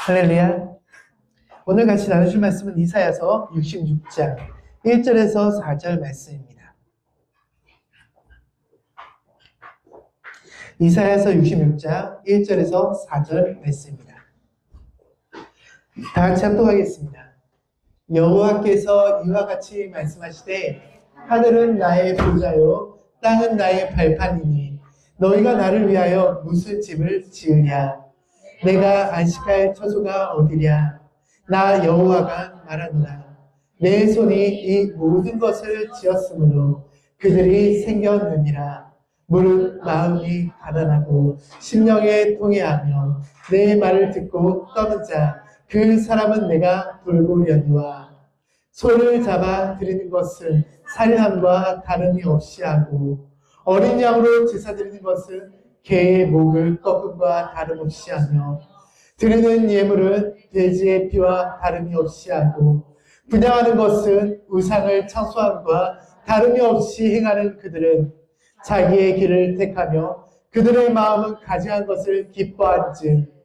할렐루야. 오늘 같이 나누실 말씀은 이사야서 66장 1절에서 4절 말씀입니다. 이사야서 66장 1절에서 4절 말씀입니다. 다 같이 합독하겠습니다. 여호와께서 이와 같이 말씀하시되 하늘은 나의 보좌요 땅은 나의 발판이니 너희가 나를 위하여 무슨 집을 지으랴. 내가 안식할 처소가 어디랴. 나 여호와가 말하노라. 내 손이 이 모든 것을 지었으므로 그들이 생겼느니라. 무릇 마음이 가난하고 심령에 통해하며 내 말을 듣고 떠는 자 그 사람은 내가 돌보려니와 소를 잡아 드리는 것을 살인함과 다름이 없이 하고 어린 양으로 제사 드리는 것은 개의 목을 꺾음과 다름없이 하며 드리는 예물은 돼지의 피와 다름이 없이 하고 분향하는 것은 우상을 청소함과 다름이 없이 행하는 그들은 자기의 길을 택하며 그들의 마음은 가증한 것을 기뻐한즉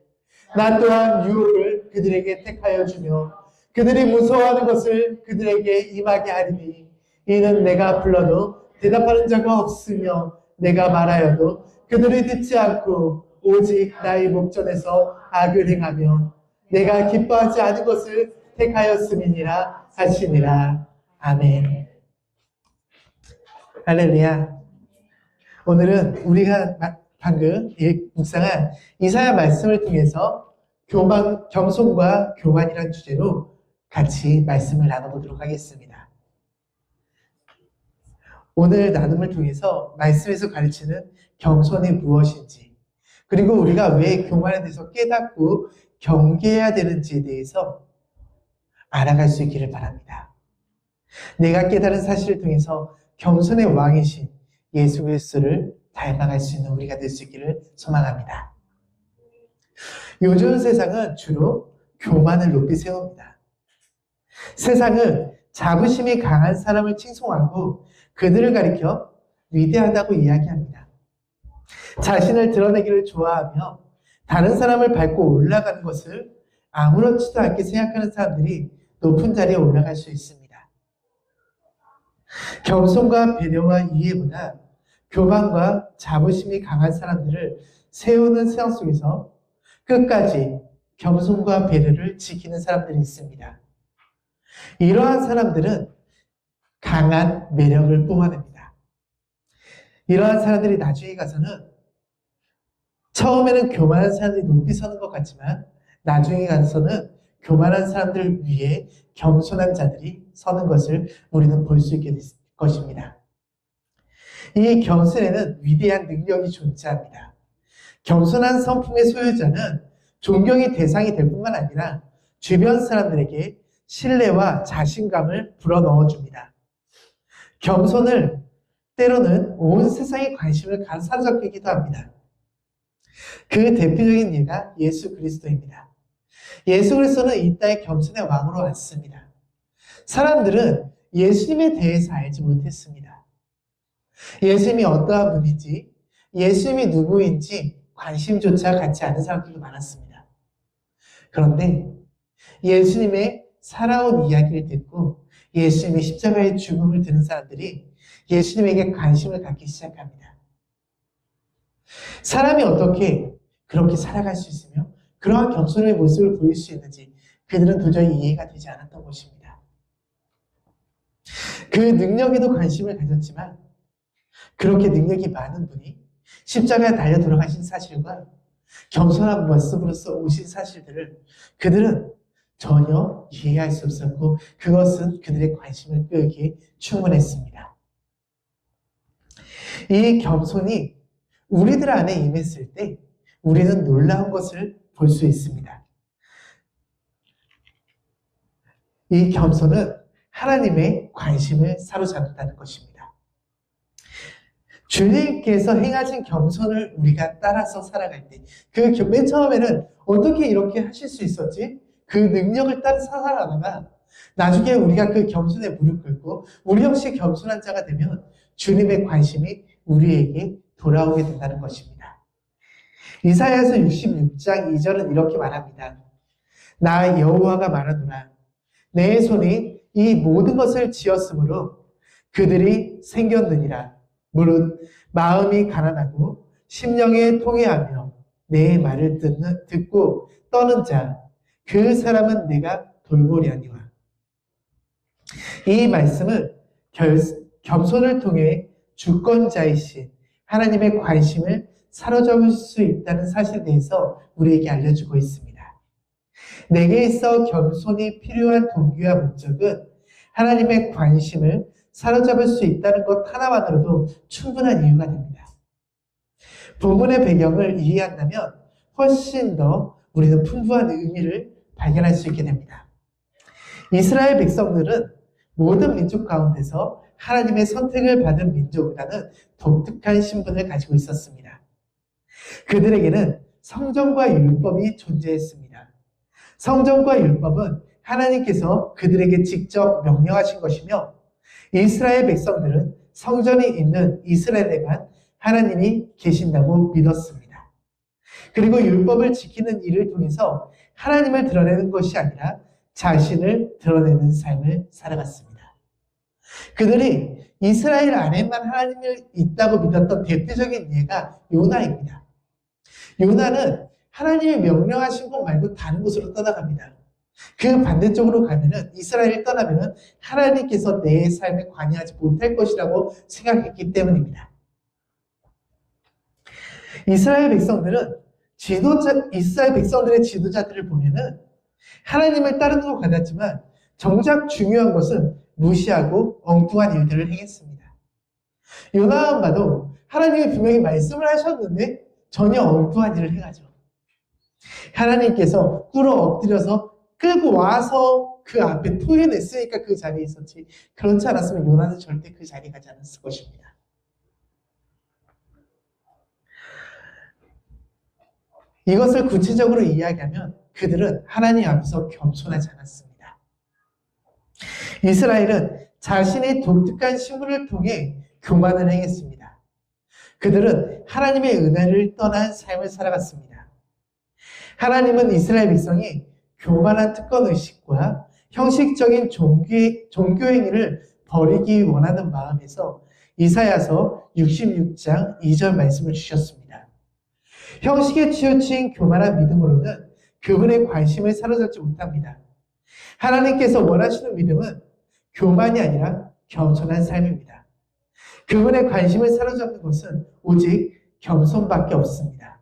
나 또한 유혹을 그들에게 택하여 주며 그들이 무서워하는 것을 그들에게 임하게 하리니 이는 내가 불러도 대답하는 자가 없으며 내가 말하여도 그들이 듣지 않고 오직 나의 목전에서 악을 행하며 내가 기뻐하지 않은 것을 택하였음이니라 하시니라. 아멘. 할렐루야. 오늘은 우리가 방금 묵상한 이사야 말씀을 통해서 겸손과 교만이라는 주제로 같이 말씀을 나눠보도록 하겠습니다. 오늘 나눔을 통해서 말씀에서 가르치는 겸손이 무엇인지, 그리고 우리가 왜 교만에 대해서 깨닫고 경계해야 되는지에 대해서 알아갈 수 있기를 바랍니다. 내가 깨달은 사실을 통해서 겸손의 왕이신 예수 그리스도를 닮아갈 수 있는 우리가 될 수 있기를 소망합니다. 요즘 세상은 주로 교만을 높이 세웁니다. 세상은 자부심이 강한 사람을 칭송하고 그들을 가리켜 위대하다고 이야기합니다. 자신을 드러내기를 좋아하며 다른 사람을 밟고 올라가는 것을 아무렇지도 않게 생각하는 사람들이 높은 자리에 올라갈 수 있습니다. 겸손과 배려와 이해보다 교만과 자부심이 강한 사람들을 세우는 세상 속에서 끝까지 겸손과 배려를 지키는 사람들이 있습니다. 이러한 사람들은 강한 매력을 뿜어냅니다. 이러한 사람들이 나중에 가서는 처음에는 교만한 사람들이 높이 서는 것 같지만 나중에 가서는 교만한 사람들 위에 겸손한 자들이 서는 것을 우리는 볼 수 있게 될 것입니다. 이 겸손에는 위대한 능력이 존재합니다. 겸손한 성품의 소유자는 존경의 대상이 될 뿐만 아니라 주변 사람들에게 신뢰와 자신감을 불어넣어줍니다. 겸손을 때로는 온 세상의 관심을 사로잡히기도 합니다. 그 대표적인 예가 예수 그리스도입니다. 예수 그리스도는 이 땅의 겸손의 왕으로 왔습니다. 사람들은 예수님에 대해서 알지 못했습니다. 예수님이 어떠한 분인지, 예수님이 누구인지 관심조차 갖지 않은 사람들도 많았습니다. 그런데 예수님의 살아온 이야기를 듣고 예수님의 십자가의 죽음을 들은 사람들이 예수님에게 관심을 갖기 시작합니다. 사람이 어떻게 그렇게 살아갈 수 있으며 그러한 겸손의 모습을 보일 수 있는지 그들은 도저히 이해가 되지 않았던 것입니다. 그 능력에도 관심을 가졌지만 그렇게 능력이 많은 분이 십자가에 달려 돌아가신 사실과 겸손한 모습으로서 오신 사실들을 그들은 전혀 이해할 수 없었고 그것은 그들의 관심을 끌기에 충분했습니다. 이 겸손이 우리들 안에 임했을 때 우리는 놀라운 것을 볼 수 있습니다. 이 겸손은 하나님의 관심을 사로잡는다는 것입니다. 주님께서 행하신 겸손을 우리가 따라서 살아갈 때, 맨 처음에는 어떻게 이렇게 하실 수 있었지? 그 능력을 따라서 살아가다가 나중에 우리가 그 겸손에 무릎 꿇고 우리 역시 겸손한 자가 되면 주님의 관심이 우리에게 돌아오게 된다는 것입니다. 이사야서 66장 2절은 이렇게 말합니다. 나 여호와가 말하노라. 내 손이 이 모든 것을 지었으므로 그들이 생겼느니라. 무릇 마음이 가난하고 심령에 통회하며 내 말을 듣고 떠는 자, 그 사람은 내가 돌보려니와. 이 말씀은 겸손을 통해 주권자이신 하나님의 관심을 사로잡을 수 있다는 사실에 대해서 우리에게 알려주고 있습니다. 내게 있어 겸손이 필요한 동기와 목적은 하나님의 관심을 사로잡을 수 있다는 것 하나만으로도 충분한 이유가 됩니다. 본문의 배경을 이해한다면 훨씬 더 우리는 풍부한 의미를 발견할 수 있게 됩니다. 이스라엘 백성들은 모든 민족 가운데서 하나님의 선택을 받은 민족이라는 독특한 신분을 가지고 있었습니다. 그들에게는 성전과 율법이 존재했습니다. 성전과 율법은 하나님께서 그들에게 직접 명령하신 것이며 이스라엘 백성들은 성전이 있는 이스라엘에만 하나님이 계신다고 믿었습니다. 그리고 율법을 지키는 일을 통해서 하나님을 드러내는 것이 아니라 자신을 드러내는 삶을 살아갔습니다. 그들이 이스라엘 안에만 하나님이 있다고 믿었던 대표적인 예가 요나입니다. 요나는 하나님이 명령하신 곳 말고 다른 곳으로 떠나갑니다. 그 반대쪽으로 가면은 이스라엘을 떠나면은 하나님께서 내 삶에 관여하지 못할 것이라고 생각했기 때문입니다. 이스라엘 백성들의 지도자들을 보면은 하나님을 따르는 것 같았지만 정작 중요한 것은 무시하고 엉뚱한 일들을 행했습니다. 요나만 봐도 하나님이 분명히 말씀을 하셨는데 전혀 엉뚱한 일을 행하죠. 하나님께서 꿇어 엎드려서 끌고 와서 그 앞에 토해냈으니까 그 자리에 있었지, 그렇지 않았으면 요나는 절대 그 자리에 가지 않았을 것입니다. 이것을 구체적으로 이야기하면 그들은 하나님 앞에서 겸손하지 않았습니다. 이스라엘은 자신의 독특한 신분을 통해 교만을 행했습니다. 그들은 하나님의 은혜를 떠난 삶을 살아갔습니다. 하나님은 이스라엘 백성이 교만한 특권의식과 형식적인 종교행위를 버리기 원하는 마음에서 이사야서 66장 2절 말씀을 주셨습니다. 형식에 치우친 교만한 믿음으로는 그분의 관심을 사로잡지 못합니다. 하나님께서 원하시는 믿음은 교만이 아니라 겸손한 삶입니다. 그분의 관심을 사로잡는 것은 오직 겸손밖에 없습니다.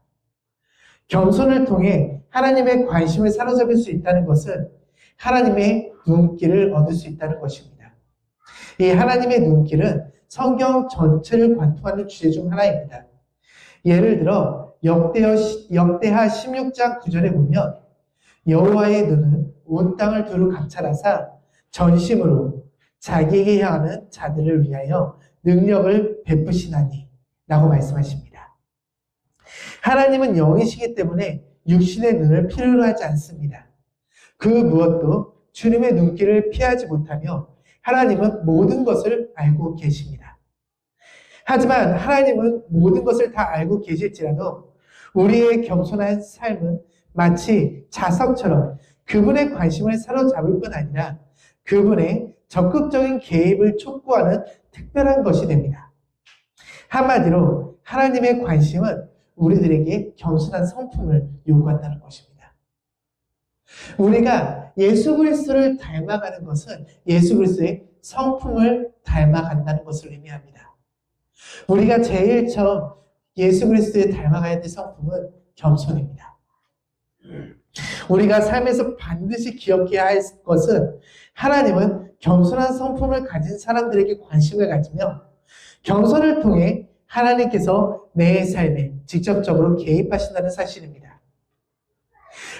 겸손을 통해 하나님의 관심을 사로잡을 수 있다는 것은 하나님의 눈길을 얻을 수 있다는 것입니다. 이 하나님의 눈길은 성경 전체를 관통하는 주제 중 하나입니다. 예를 들어 역대하 16장 9절에 보면 여호와의 눈은 온 땅을 두루 감찰하사 전심으로 자기에게 향하는 자들을 위하여 능력을 베푸시나니 라고 말씀하십니다. 하나님은 영이시기 때문에 육신의 눈을 필요로 하지 않습니다. 그 무엇도 주님의 눈길을 피하지 못하며 하나님은 모든 것을 알고 계십니다. 하지만 하나님은 모든 것을 다 알고 계실지라도 우리의 겸손한 삶은 마치 자석처럼 그분의 관심을 사로잡을 뿐 아니라 그분의 적극적인 개입을 촉구하는 특별한 것이 됩니다. 한마디로 하나님의 관심은 우리들에게 겸손한 성품을 요구한다는 것입니다. 우리가 예수 그리스도를 닮아가는 것은 예수 그리스도의 성품을 닮아간다는 것을 의미합니다. 우리가 제일 처음 예수 그리스도에 닮아가야 될 성품은 겸손입니다. 우리가 삶에서 반드시 기억해야 할 것은 하나님은 겸손한 성품을 가진 사람들에게 관심을 가지며 겸손을 통해 하나님께서 내 삶에 직접적으로 개입하신다는 사실입니다.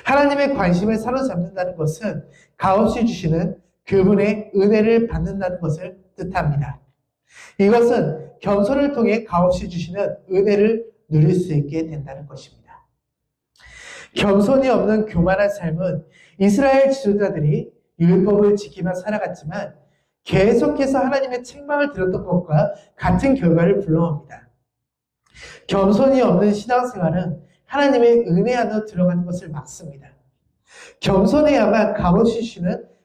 하나님의 관심을 사로잡는다는 것은 값없이 주시는 그분의 은혜를 받는다는 것을 뜻합니다. 이것은 겸손을 통해 값없이 주시는 은혜를 누릴 수 있게 된다는 것입니다. 겸손이 없는 교만한 삶은 이스라엘 지도자들이 율법을 지키며 살아갔지만 계속해서 하나님의 책망을 들었던 것과 같은 결과를 불러옵니다. 겸손이 없는 신앙생활은 하나님의 은혜 안으로 들어가는 것을 막습니다. 겸손해야만 값없이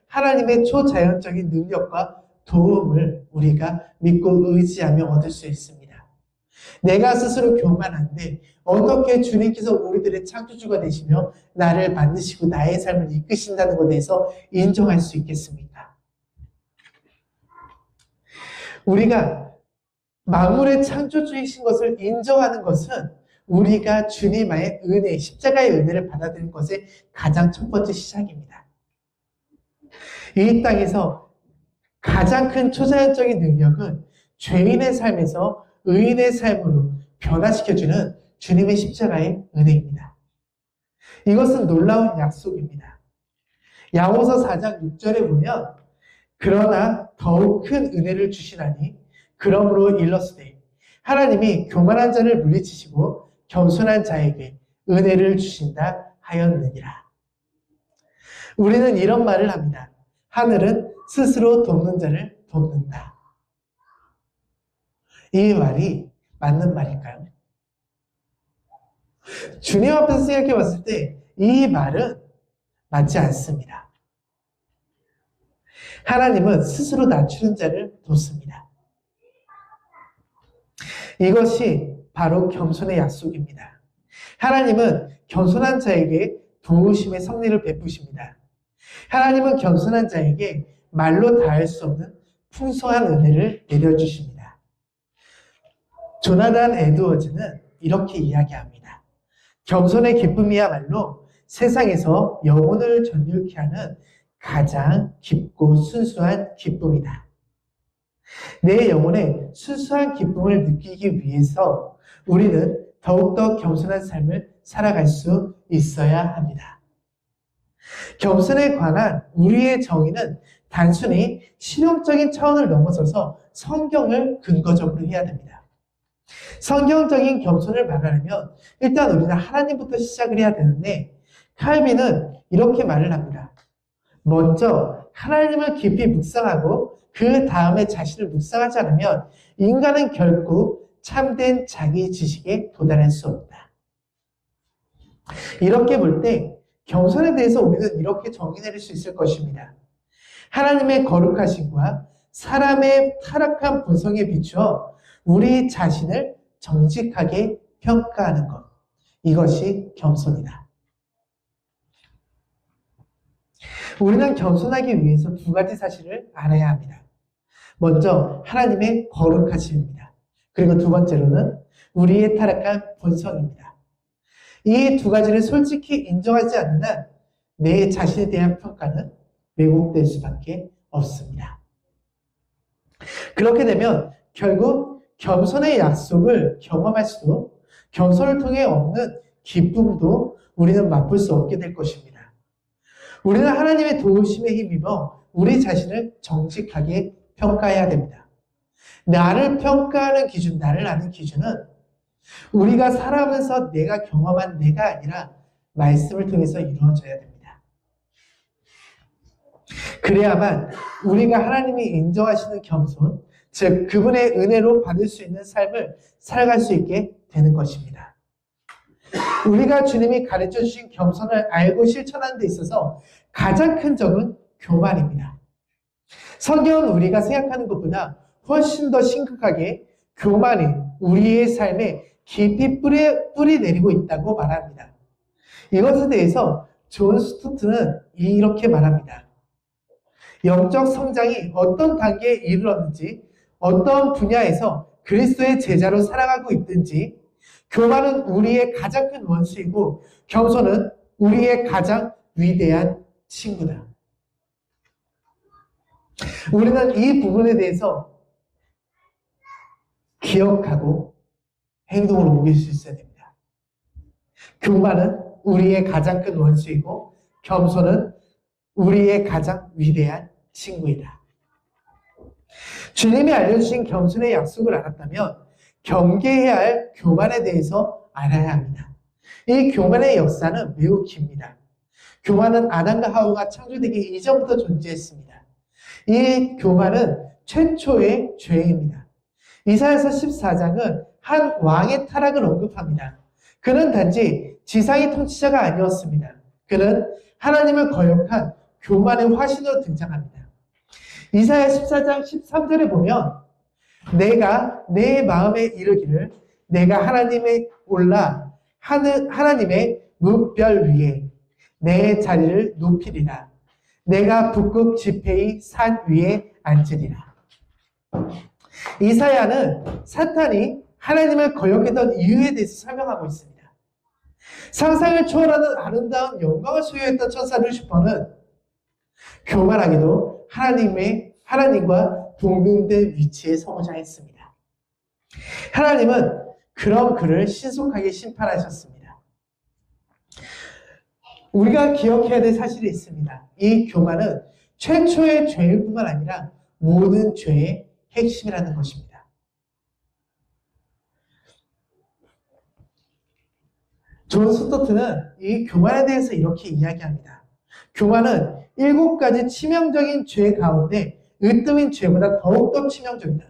하나님의 초자연적인 능력과 도움을 우리가 믿고 의지하며 얻을 수 있습니다. 내가 스스로 교만한데 어떻게 주님께서 우리들의 창조주가 되시며 나를 만드시고 나의 삶을 이끄신다는 것에 대해서 인정할 수 있겠습니까? 우리가 만물의 창조주이신 것을 인정하는 것은 우리가 주님의 은혜, 십자가의 은혜를 받아들이는 것의 가장 첫 번째 시작입니다. 이 땅에서 가장 큰 초자연적인 능력은 죄인의 삶에서 의인의 삶으로 변화시켜주는 주님의 십자가의 은혜입니다. 이것은 놀라운 약속입니다. 야고보서 4장 6절에 보면 그러나 더욱 큰 은혜를 주시나니 그러므로 일러스되 하나님이 교만한 자를 물리치시고 겸손한 자에게 은혜를 주신다 하였느니라. 우리는 이런 말을 합니다. 하늘은 스스로 돕는 자를 돕는다. 이 말이 맞는 말일까요? 주님 앞에서 생각해 봤을 때 이 말은 맞지 않습니다. 하나님은 스스로 낮추는 자를 돕습니다. 이것이 바로 겸손의 약속입니다. 하나님은 겸손한 자에게 도우심의 섭리를 베푸십니다. 하나님은 겸손한 자에게 말로 다할 수 없는 풍성한 은혜를 내려주십니다. 조나단 에드워즈는 이렇게 이야기합니다. 겸손의 기쁨이야말로 세상에서 영혼을 전율케 하는 가장 깊고 순수한 기쁨이다. 내 영혼의 순수한 기쁨을 느끼기 위해서 우리는 더욱더 겸손한 삶을 살아갈 수 있어야 합니다. 겸손에 관한 우리의 정의는 단순히 실용적인 차원을 넘어서서 성경을 근거적으로 해야 됩니다. 성경적인 겸손을 말하려면 일단 우리는 하나님부터 시작을 해야 되는데 칼빈은 이렇게 말을 합니다. 먼저 하나님을 깊이 묵상하고 그 다음에 자신을 묵상하지 않으면 인간은 결국 참된 자기 지식에 도달할 수 없다. 이렇게 볼 때 겸손에 대해서 우리는 이렇게 정의 내릴 수 있을 것입니다. 하나님의 거룩하심과 사람의 타락한 본성에 비추어 우리 자신을 정직하게 평가하는 것. 이것이 겸손이다. 우리는 겸손하기 위해서 두 가지 사실을 알아야 합니다. 먼저 하나님의 거룩하심입니다. 그리고 두 번째로는 우리의 타락한 본성입니다. 이 두 가지를 솔직히 인정하지 않는 한 내 자신에 대한 평가는 왜곡될 수밖에 없습니다. 그렇게 되면 결국 겸손의 약속을 경험할 수도 겸손을 통해 얻는 기쁨도 우리는 맛볼 수 없게 될 것입니다. 우리는 하나님의 도우심에 힘입어 우리 자신을 정직하게 평가해야 됩니다. 나를 평가하는 기준, 나를 아는 기준은 우리가 살아가면서 내가 경험한 내가 아니라 말씀을 통해서 이루어져야 됩니다. 그래야만 우리가 하나님이 인정하시는 겸손, 즉 그분의 은혜로 받을 수 있는 삶을 살아갈 수 있게 되는 것입니다. 우리가 주님이 가르쳐 주신 겸손을 알고 실천하는 데 있어서 가장 큰 적은 교만입니다. 성경은 우리가 생각하는 것보다 훨씬 더 심각하게 교만이 우리의 삶에 깊이 뿌리 내리고 있다고 말합니다. 이것에 대해서 존 스토트는 이렇게 말합니다. 영적 성장이 어떤 단계에 이르렀는지, 어떤 분야에서 그리스도의 제자로 살아가고 있든지, 교만은 우리의 가장 큰 원수이고 겸손은 우리의 가장 위대한 친구다. 우리는 이 부분에 대해서 기억하고 행동으로 옮길 수 있어야 됩니다. 교만은 우리의 가장 큰 원수이고 겸손은 우리의 가장 위대한 친구이다. 주님이 알려주신 겸손의 약속을 알았다면 경계해야 할 교만에 대해서 알아야 합니다. 이 교만의 역사는 매우 깁니다. 교만은 아담과 하와가 창조되기 이전부터 존재했습니다. 이 교만은 최초의 죄입니다. 이사야서 14장은 한 왕의 타락을 언급합니다. 그는 단지 지상의 통치자가 아니었습니다. 그는 하나님을 거역한 교만의 화신으로 등장합니다. 이사야 14장 13절에 보면 내가 내 마음에 이르기를 내가 하나님에 올라 하나님의 뭇별 위에 내 자리를 높이리라. 내가 북극 지폐의 산 위에 앉으리라. 이사야는 사탄이 하나님을 거역했던 이유에 대해서 설명하고 있습니다. 상상을 초월하는 아름다운 영광을 소유했던 천사 루시퍼는 교만하게도 하나님과 동등된 위치에 서고자 했습니다. 하나님은 그런 그를 신속하게 심판하셨습니다. 우리가 기억해야 될 사실이 있습니다. 이 교만은 최초의 죄일 뿐만 아니라 모든 죄의 핵심이라는 것입니다. 존 스토트는 이 교만에 대해서 이렇게 이야기합니다. 교만은 7가지 치명적인 죄 가운데 으뜸인 죄보다 더욱더 치명적이다.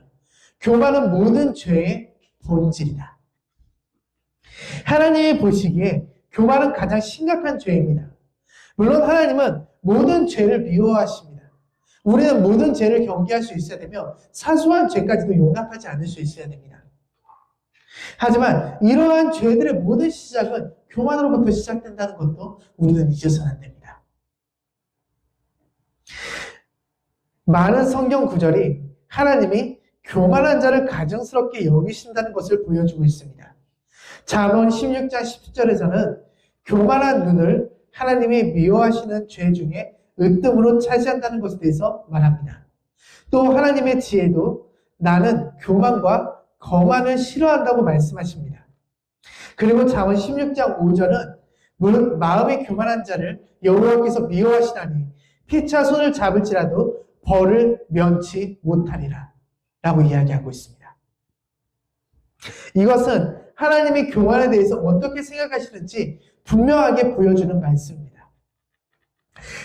교만은 모든 죄의 본질이다. 하나님이 보시기에 교만은 가장 심각한 죄입니다. 물론 하나님은 모든 죄를 미워하십니다. 우리는 모든 죄를 경계할 수 있어야 되며 사소한 죄까지도 용납하지 않을 수 있어야 됩니다. 하지만 이러한 죄들의 모든 시작은 교만으로부터 시작된다는 것도 우리는 잊어서는 안 됩니다. 많은 성경 구절이 하나님이 교만한 자를 가증스럽게 여기신다는 것을 보여주고 있습니다. 잠언 16장 10절에서는 교만한 눈을 하나님이 미워하시는 죄 중에 으뜸으로 차지한다는 것에 대해서 말합니다. 또 하나님의 지혜도 나는 교만과 거만을 싫어한다고 말씀하십니다. 그리고 잠언 16장 5절은 무릇 마음이 교만한 자를 여호와께서 미워하시나니 피차 손을 잡을지라도 벌을 면치 못하리라 라고 이야기하고 있습니다. 이것은 하나님이 교만에 대해서 어떻게 생각하시는지 분명하게 보여주는 말씀입니다.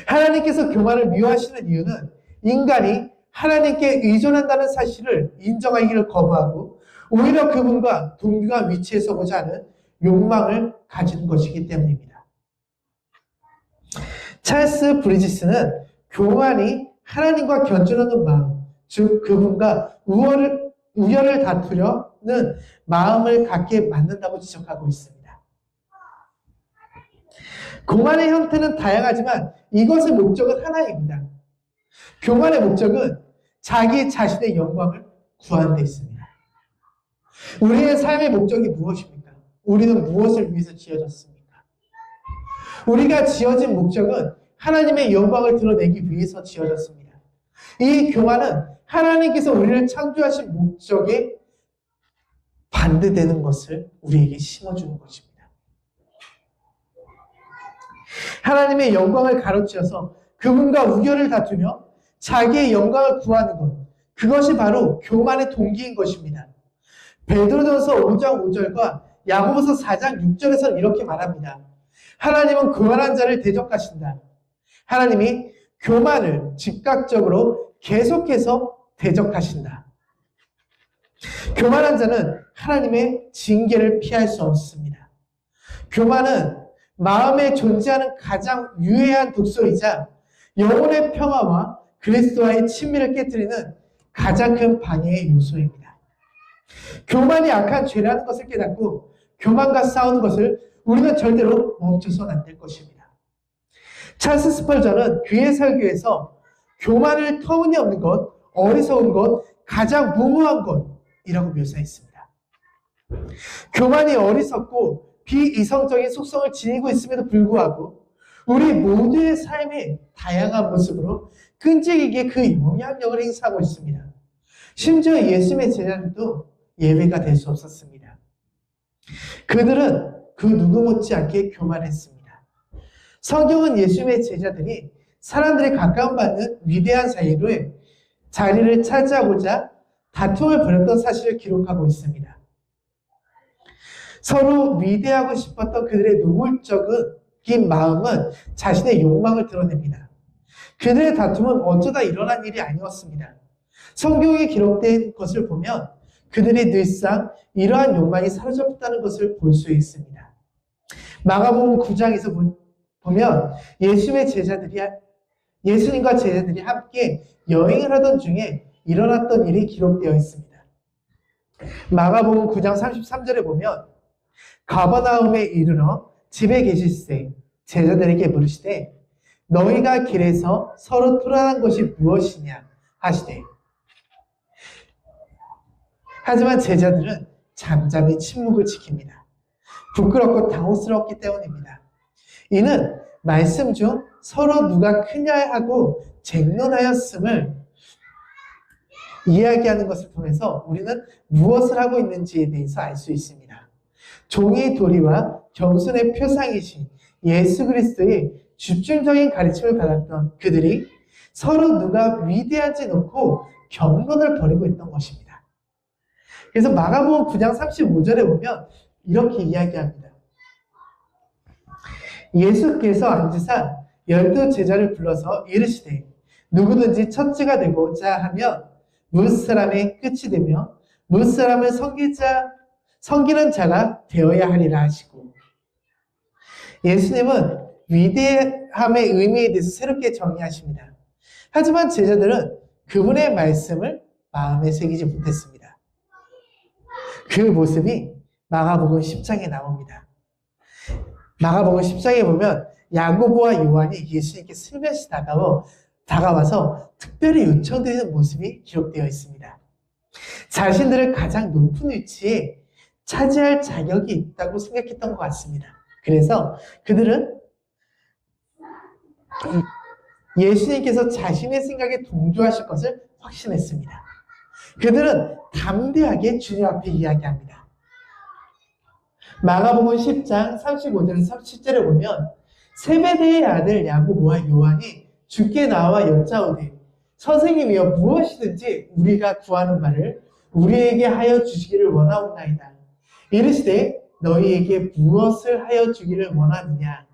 하나님께서 교만을 미워하시는 이유는 인간이 하나님께 의존한다는 사실을 인정하기를 거부하고 오히려 그분과 동등한 위치에 서고자 하는 욕망을 가지는 것이기 때문입니다. 찰스 브리지스는 교만이 하나님과 견줄하는 마음, 즉 그분과 우열을 다투려는 마음을 갖게 만든다고 지적하고 있습니다. 교만의 형태는 다양하지만 이것의 목적은 하나입니다. 교만의 목적은 자기 자신의 영광을 구하는 데 있습니다. 우리의 삶의 목적이 무엇입니까? 우리는 무엇을 위해서 지어졌습니까? 우리가 지어진 목적은 하나님의 영광을 드러내기 위해서 지어졌습니다. 이 교만은 하나님께서 우리를 창조하신 목적에 반대되는 것을 우리에게 심어주는 것입니다. 하나님의 영광을 가로치어서 그분과 우열을 다투며 자기의 영광을 구하는 것, 그것이 바로 교만의 동기인 것입니다. 베드로전서 5장 5절과 야고보서 4장 6절에서는 이렇게 말합니다. 하나님은 교만한 자를 대적하신다. 하나님이 교만을 즉각적으로 계속해서 대적하신다. 교만한 자는 하나님의 징계를 피할 수 없습니다. 교만은 마음에 존재하는 가장 유해한 독소이자 영혼의 평화와 그리스도와의 친밀을 깨뜨리는 가장 큰 방해의 요소입니다. 교만이 악한 죄라는 것을 깨닫고 교만과 싸우는 것을 우리는 절대로 멈춰서는 안 될 것입니다. 찰스 스펄전은 그의 설교에서 교만을 터무니없는 것, 어리석은 것, 가장 무모한 것이라고 묘사했습니다. 교만이 어리석고 비이성적인 속성을 지니고 있음에도 불구하고 우리 모두의 삶의 다양한 모습으로 끈질기게 그 영향력을 행사하고 있습니다. 심지어 예수님의 제자들도 예외가 될 수 없었습니다. 그들은 그 누구 못지않게 교만했습니다. 성경은 예수님의 제자들이 사람들이 각광받는 위대한 자리를 차지하고자 다툼을 벌였던 사실을 기록하고 있습니다. 서로 위대하고 싶었던 그들의 노골적인 마음은 자신의 욕망을 드러냅니다. 그들의 다툼은 어쩌다 일어난 일이 아니었습니다. 성경에 기록된 것을 보면 그들이 늘상 이러한 욕망이 사로잡혔다는 것을 볼 수 있습니다. 마가복음 9장에서 보면 예수님과 제자들이 함께 여행을 하던 중에 일어났던 일이 기록되어 있습니다. 마가복음 9장 33절에 보면 가버나움에 이르러 집에 계실새 제자들에게 물으시되 너희가 길에서 서로 토론한 것이 무엇이냐 하시되 하지만 제자들은 잠잠히 침묵을 지킵니다. 부끄럽고 당혹스럽기 때문입니다. 이는 말씀 중 서로 누가 크냐 하고 쟁론하였음을 이야기하는 것을 통해서 우리는 무엇을 하고 있는지에 대해서 알 수 있습니다. 종의 도리와 겸손의 표상이신 예수 그리스도의 집중적인 가르침을 받았던 그들이 서로 누가 위대한지 놓고 경론을 벌이고 있던 것입니다. 그래서 마가복음 9장 35절에 보면 이렇게 이야기합니다. 예수께서 앉으사 12 제자를 불러서 이르시되 누구든지 첫째가 되고자 하면 무릇사람의 끝이 되며 무릇사람을 섬기는 자가 되어야 하리라 하시고 예수님은 위대함의 의미에 대해서 새롭게 정의하십니다. 하지만 제자들은 그분의 말씀을 마음에 새기지 못했습니다. 그 모습이 마가복음 10장에 나옵니다. 마가복음 10장에 보면 야고보와 요한이 예수님께 슬며시 다가와서 특별히 요청드리는 모습이 기록되어 있습니다. 자신들을 가장 높은 위치에 차지할 자격이 있다고 생각했던 것 같습니다. 그래서 그들은 예수님께서 자신의 생각에 동조하실 것을 확신했습니다. 그들은 담대하게 주님 앞에 이야기합니다. 마가복음 10장 35절에서 37절에 보면 세베대의 아들 야고보와 요한이 주께 나와 여짜오되 선생님이여 무엇이든지 우리가 구하는 바를 우리에게 하여 주시기를 원하옵나이다. 이르시되 너희에게 무엇을 하여 주기를 원하느냐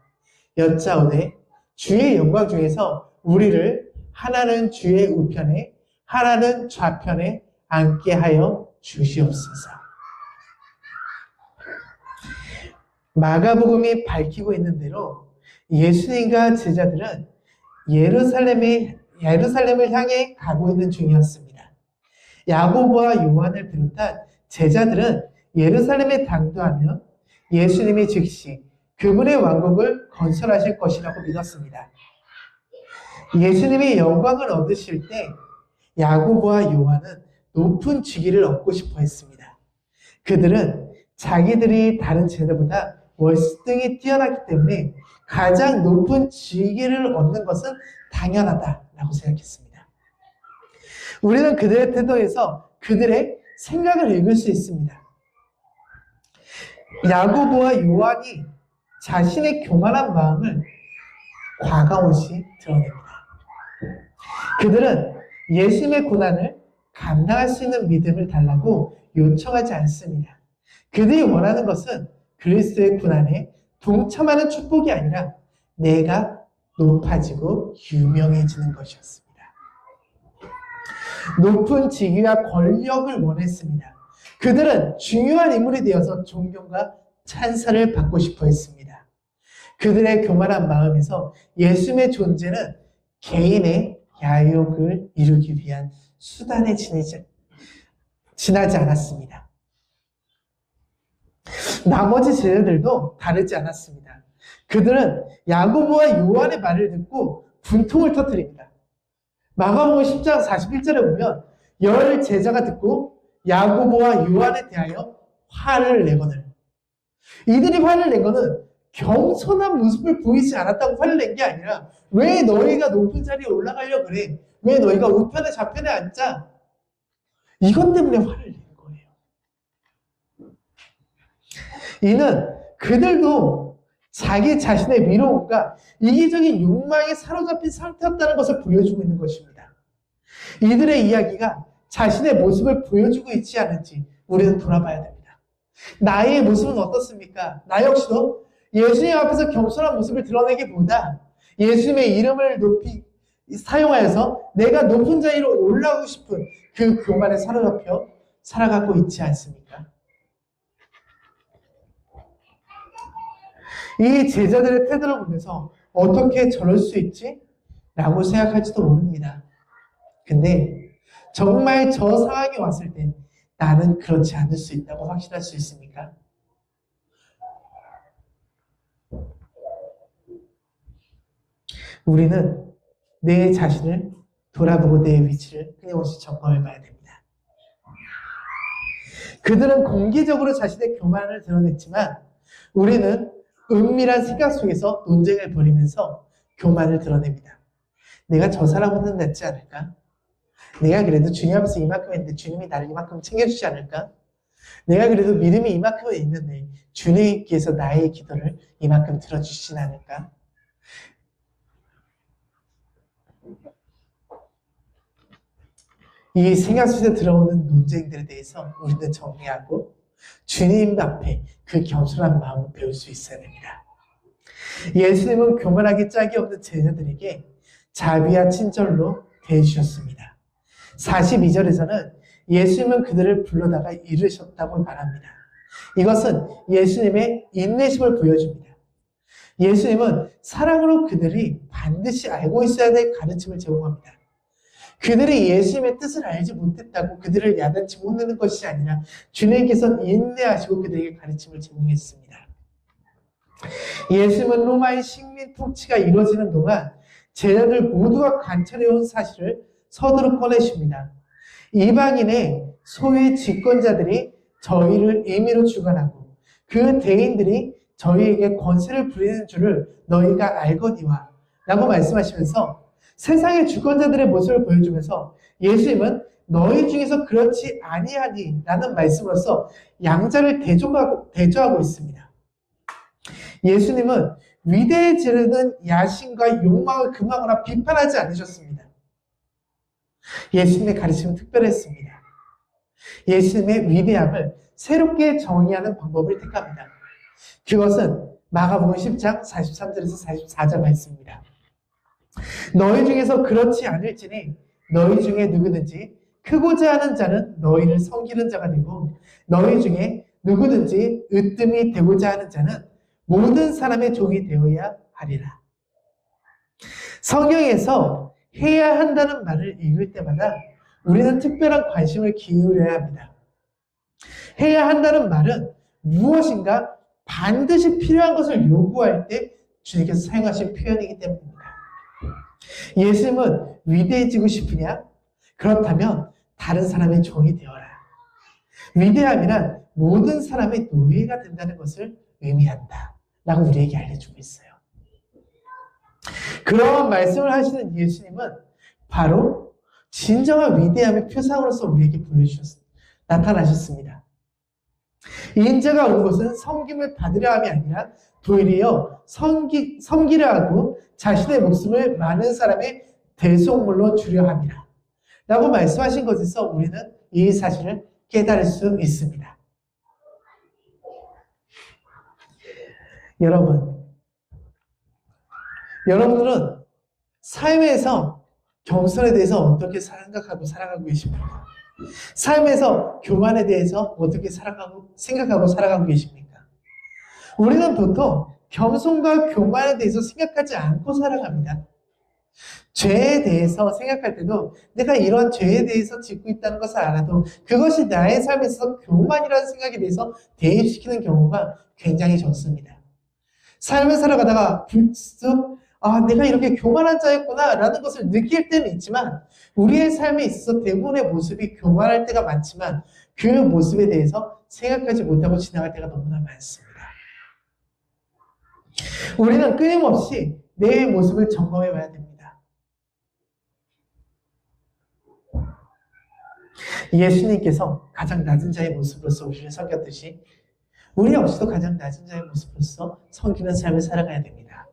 여짜오되 주의 영광 중에서 우리를 하나는 주의 우편에 하나는 좌편에 앉게 하여 주시옵소서. 마가복음이 밝히고 있는 대로 예수님과 제자들은 예루살렘을 향해 가고 있는 중이었습니다. 야고보와 요한을 비롯한 제자들은 예루살렘에 당도하면 예수님이 즉시 그분의 왕국을 건설하실 것이라고 믿었습니다. 예수님이 영광을 얻으실 때 야고보와 요한은 높은 직위를 얻고 싶어 했습니다. 그들은 자기들이 다른 제자보다 월등히 뛰어나기 때문에 가장 높은 직위를 얻는 것은 당연하다라고 생각했습니다. 우리는 그들의 태도에서 그들의 생각을 읽을 수 있습니다. 야고보와 요한이 자신의 교만한 마음을 과감없이 드러냅니다. 그들은 예수님의 고난을 감당할 수 있는 믿음을 달라고 요청하지 않습니다. 그들이 원하는 것은 그리스도의 고난에 동참하는 축복이 아니라 내가 높아지고 유명해지는 것이었습니다. 높은 직위와 권력을 원했습니다. 그들은 중요한 인물이 되어서 존경과 찬사를 받고 싶어 했습니다. 그들의 교만한 마음에서 예수님의 존재는 개인의 야욕을 이루기 위한 수단에 지나지 않았습니다. 나머지 제자들도 다르지 않았습니다. 그들은 야고보와 요한의 말을 듣고 분통을 터뜨립니다. 마가복음 10장 41절에 보면 10 제자가 듣고 야고보와 요한에 대하여 화를 내거늘 이들이 화를 낸 거는 겸손한 모습을 보이지 않았다고 화를 낸 게 아니라 왜 너희가 높은 자리에 올라가려고 그래? 왜 너희가 우편에 좌편에 앉아? 이것 때문에 화를 낸 거예요. 이는 그들도 자기 자신의 미로움과 이기적인 욕망에 사로잡힌 상태였다는 것을 보여주고 있는 것입니다. 이들의 이야기가 자신의 모습을 보여주고 있지 않은지 우리는 돌아봐야 됩니다. 나의 모습은 어떻습니까? 나 역시도 예수님 앞에서 겸손한 모습을 드러내기보다 예수님의 이름을 높이 사용하여서 내가 높은 자리로 올라오고 싶은 그 교만에 사로잡혀 살아가고 있지 않습니까? 이 제자들의 태도를 보면서 어떻게 저럴 수 있지? 라고 생각할지도 모릅니다. 근데 정말 저 상황이 왔을 때 나는 그렇지 않을 수 있다고 확신할 수 있습니까? 우리는 내 자신을 돌아보고 내 위치를 끊임없이 점검해 봐야 됩니다. 그들은 공개적으로 자신의 교만을 드러냈지만 우리는 은밀한 생각 속에서 논쟁을 벌이면서 교만을 드러냅니다. 내가 저 사람보다는 낫지 않을까? 내가 그래도 주님 앞에서 이만큼 했는데 주님이 나를 이만큼 챙겨주지 않을까? 내가 그래도 믿음이 이만큼은 있는데 주님께서 나의 기도를 이만큼 들어주시진 않을까? 이 생각 속에 들어오는 논쟁들에 대해서 우리는 정리하고 주님 앞에 그 겸손한 마음을 배울 수 있어야 됩니다. 예수님은 교만하기 짝이 없는 제자들에게 자비와 친절로 대해주셨습니다. 42절에서는 예수님은 그들을 불러다가 이르셨다고 말합니다. 이것은 예수님의 인내심을 보여줍니다. 예수님은 사랑으로 그들이 반드시 알고 있어야 될 가르침을 제공합니다. 그들이 예수님의 뜻을 알지 못했다고 그들을 야단치 못내는 것이 아니라 주님께서는 인내하시고 그들에게 가르침을 제공했습니다. 예수님은 로마의 식민 통치가 이루어지는 동안 제자들 모두가 관찰해온 사실을 서두르 꺼내십니다. 이방인의 소유의 집권자들이 저희를 임의로 주관하고 그 대인들이 저희에게 권세를 부리는 줄을 너희가 알거니와 라고 말씀하시면서 세상의 주권자들의 모습을 보여주면서 예수님은 너희 중에서 그렇지 아니하니 라는 말씀으로써 양자를 대조하고 있습니다. 예수님은 위대해지려는 야심과 욕망을 금하거나 비판하지 않으셨습니다. 예수님의 가르침은 특별했습니다. 예수님의 위대함을 새롭게 정의하는 방법을 택합니다. 그것은 마가복음 10장 43절에서 44절 말씀입니다. 너희 중에서 그렇지 않을지니 너희 중에 누구든지 크고자 하는 자는 너희를 섬기는 자가 되고 너희 중에 누구든지 으뜸이 되고자 하는 자는 모든 사람의 종이 되어야 하리라. 성경에서 해야 한다는 말을 읽을 때마다 우리는 특별한 관심을 기울여야 합니다. 해야 한다는 말은 무엇인가 반드시 필요한 것을 요구할 때 주님께서 사용하신 표현이기 때문입니다. 예수님은 위대해지고 싶으냐? 그렇다면 다른 사람의 종이 되어라. 위대함이란 모든 사람의 노예가 된다는 것을 의미한다 라고 우리에게 알려주고 있어요. 그런 말씀을 하시는 예수님은 바로 진정한 위대함의 표상으로서 우리에게 나타나셨습니다. 인자가 온 것은 섬김을 받으려 함이 아니라 도리어 섬기려 하고 자신의 목숨을 많은 사람의 대속물로 주려 함이라 라고 말씀하신 것에서 우리는 이 사실을 깨달을 수 있습니다. 여러분들은 삶에서 겸손에 대해서 어떻게 생각하고 살아가고 계십니까? 삶에서 교만에 대해서 어떻게 생각하고 살아가고 계십니까? 우리는 보통 겸손과 교만에 대해서 생각하지 않고 살아갑니다. 죄에 대해서 생각할 때도 내가 이러한 죄에 대해서 짓고 있다는 것을 알아도 그것이 나의 삶에서 교만이라는 생각에 대해서 대입시키는 경우가 굉장히 적습니다. 삶을 살아가다가 불쑥 내가 이렇게 교만한 자였구나 라는 것을 느낄 때는 있지만 우리의 삶에 있어서 대부분의 모습이 교만할 때가 많지만 그 모습에 대해서 생각하지 못하고 지나갈 때가 너무나 많습니다. 우리는 끊임없이 내 모습을 점검해 봐야 됩니다. 예수님께서 가장 낮은 자의 모습으로서 우리를 섬겼듯이 우리 역시도 가장 낮은 자의 모습으로서 섬기는 삶을 살아가야 됩니다.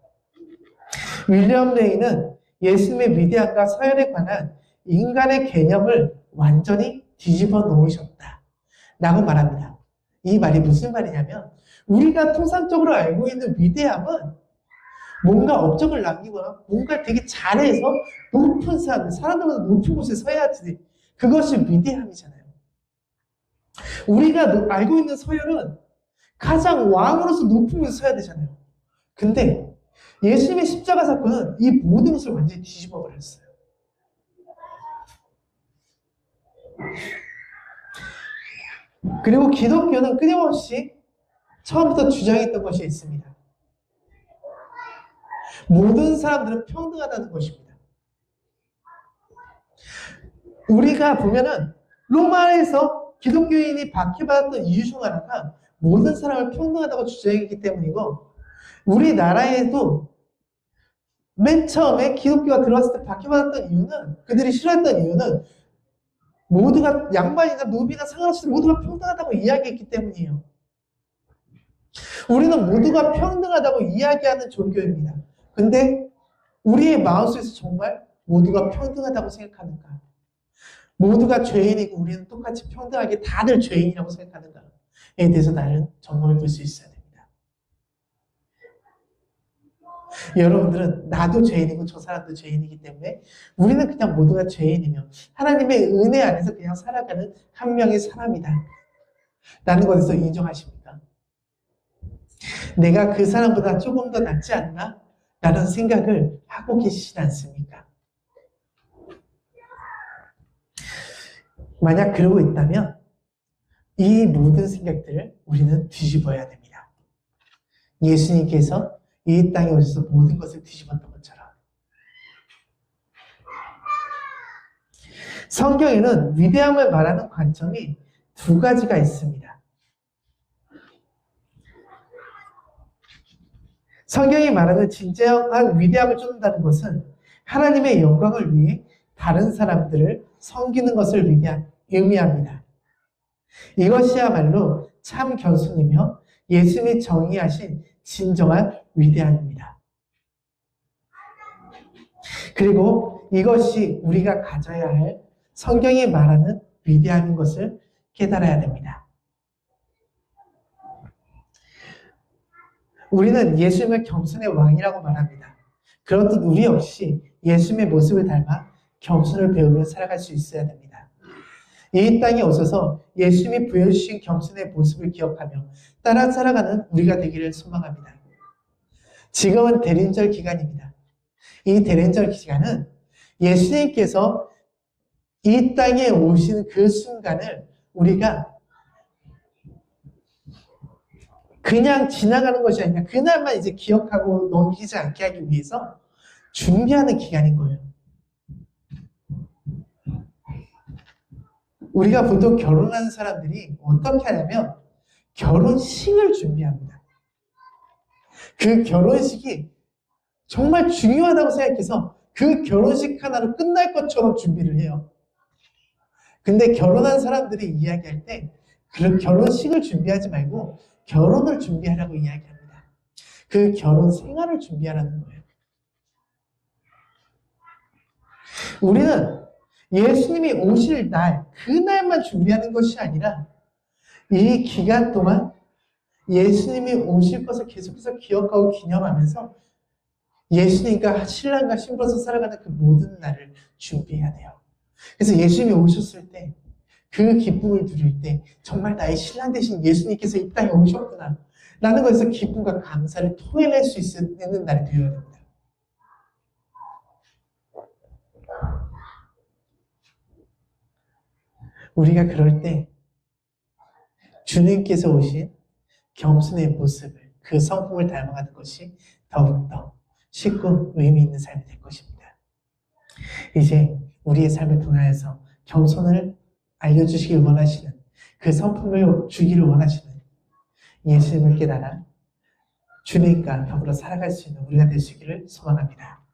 윌리엄 레이는 예수님의 위대함과 서열에 관한 인간의 개념을 완전히 뒤집어 놓으셨다 라고 말합니다. 이 말이 무슨 말이냐면 우리가 통상적으로 알고 있는 위대함은 뭔가 업적을 남기거나 뭔가 되게 잘해서 높은 사람들보다 높은 곳에 서야지 그것이 위대함이잖아요. 우리가 알고 있는 서열은 가장 왕으로서 높은 곳에 서야 되잖아요. 근데 예수님의 십자가 사건은 이 모든 것을 완전히 뒤집어 버렸어요. 그리고 기독교는 끊임없이 처음부터 주장했던 것이 있습니다. 모든 사람들은 평등하다는 것입니다. 우리가 보면은 로마에서 기독교인이 박해받았던 이유 중 하나가 모든 사람을 평등하다고 주장했기 때문이고, 우리나라에도 맨 처음에 기독교가 들어왔을 때 박해받았던 이유는, 그들이 싫어했던 이유는 모두가 양반이나 노비나 상관없이 모두가 평등하다고 이야기했기 때문이에요. 우리는 모두가 평등하다고 이야기하는 종교입니다. 근데 우리의 마음속에서 정말 모두가 평등하다고 생각하는가? 모두가 죄인이고 우리는 똑같이 평등하게 다들 죄인이라고 생각하는가에 대해서 나는 점검해 볼 수 있어야 됩니다. 여러분들은 나도 죄인이고 저 사람도 죄인이기 때문에 우리는 그냥 모두가 죄인이며 하나님의 은혜 안에서 그냥 살아가는 한 명의 사람이다 라는 것에서 인정하십니까? 내가 그 사람보다 조금 더 낫지 않나? 라는 생각을 하고 계시지 않습니까? 만약 그러고 있다면 이 모든 생각들을 우리는 뒤집어야 됩니다. 예수님께서 이 땅에 오셔서 모든 것을 뒤집었던 것처럼. 성경에는 위대함을 말하는 관점이 두 가지가 있습니다. 성경이 말하는 진정한 위대함을 쫓는다는 것은 하나님의 영광을 위해 다른 사람들을 섬기는 것을 의미합니다. 이것이야말로 참 겸손이며 예수님이 정의하신 진정한 위대함입니다. 그리고 이것이 우리가 가져야 할 성경이 말하는 위대함인 것을 깨달아야 됩니다. 우리는 예수님을 겸손의 왕이라고 말합니다. 그렇듯 우리 역시 예수님의 모습을 닮아 겸손을 배우며 살아갈 수 있어야 됩니다. 이 땅에 오셔서 예수님이 보여주신 겸손의 모습을 기억하며 따라 살아가는 우리가 되기를 소망합니다. 지금은 대림절 기간입니다. 이 대림절 기간은 예수님께서 이 땅에 오신 그 순간을 우리가 그냥 지나가는 것이 아니라 그날만 이제 기억하고 넘기지 않게 하기 위해서 준비하는 기간인 거예요. 우리가 보통 결혼하는 사람들이 어떻게 하냐면 결혼식을 준비합니다. 그 결혼식이 정말 중요하다고 생각해서 그 결혼식 하나로 끝날 것처럼 준비를 해요. 근데 결혼한 사람들이 이야기할 때 그 결혼식을 준비하지 말고 결혼을 준비하라고 이야기합니다. 그 결혼 생활을 준비하라는 거예요. 우리는 예수님이 오실 날, 그날만 준비하는 것이 아니라 이 기간 동안 예수님이 오실 것을 계속해서 기억하고 기념하면서 예수님과 신랑과 신부로서 살아가는 그 모든 날을 준비해야 돼요. 그래서 예수님이 오셨을 때 그 기쁨을 누릴 때 정말 나의 신랑 되신 예수님께서 이 땅에 오셨구나 라는 것에서 기쁨과 감사를 토해낼 수 있는 날이 되어야 됩니다. 우리가 그럴 때 주님께서 오신 겸손의 모습을, 그 성품을 닮아가는 것이 더욱더 쉽고 의미 있는 삶이 될 것입니다. 이제 우리의 삶을 통하여서 겸손을 알려주시길 원하시는, 그 성품을 주기를 원하시는 예수님을 깨달아 주님과 더불어 살아갈 수 있는 우리가 되시기를 소망합니다.